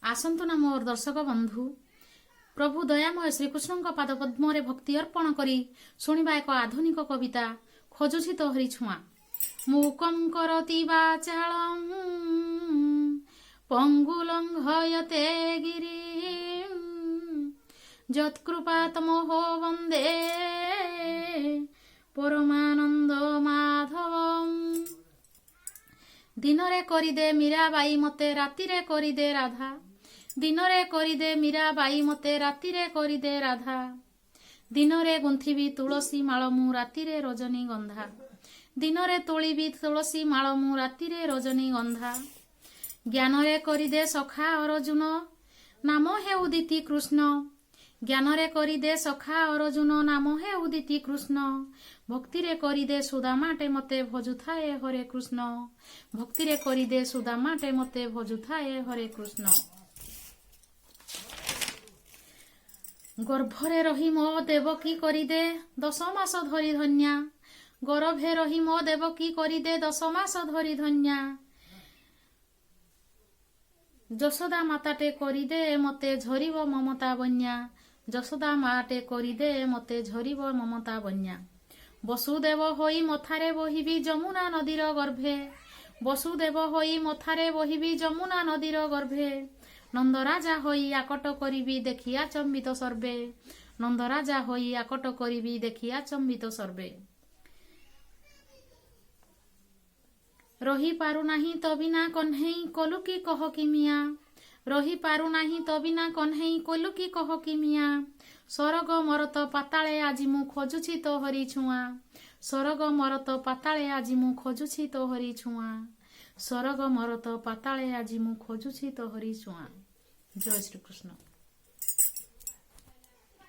आसंतु ना मोर दर्शक बंधु प्रभु दयामय श्रीकृष्ण पाद पद्म भक्ति अर्पण करी शुणा एक आधुनिक कविता खोजुछि तो हरि छुआ मूकं करति वाचालं पंगुलंघयते गिरिं यत्कृपातमोहो वंदे परमानंद माधवं। दिनरे करिदे मीराबाई मते रातिरे करिदे राधा दिनरे करिदे मीराबाई मते रातिरे करिदे राधा दिनरे गुंथिबी तुलसी माळ मु रातिरे रजनीगंधा दिनरे तोलिबी तुलसी माळ मु रातिरे रजनीगंधा ज्ञानरे करिदे सखा अर्जुन नाम हे उदिति कृष्ण ज्ञानरे करिदे सखा अर्जुन नाम हे उदिति कृष्ण भक्तिरे करिदे सुदामाटे मते भजुथाए हरे कृष्ण भक्तिरे करिदे सुदामाटे मते भजुथाए हरे कृष्ण। गर्भरे रही मो देवकी करिदे 10 मास धरी धन्या गर्भे रही मो देवकी करिदे 10 मास धरी धन्या यशोदा माताटे करिदे मते झरिब ममता बन्या यशोदा माटे करिदे मते झरिब ममता बन्या वसुदेव होई मथारे बहिबी जमुना नदीर गर्भे वसुदेव होई मथारे बहिबी जमुना नदीर गर्भे नंदराजा होई आकट करिबी देखिया चंबित सर्वे नंदराजा होई आकट करिबी देखिया चंबित सर्वे रही पारु नाही तो बिना कन्हई कलुकी कह कि मिया रही पारु नाही तो बिना कन्हई कलुकी कह कि मिया सरग मरत पाताळे आजि मु खोजुछि तो हरि छुआ सरग मरत पाताळे आजि मु खोजुछि तो हरि छुआ सरग मरत पाताळे आजि मु खोजुछि तो हरि छुआ। जय श्री कृष्ण।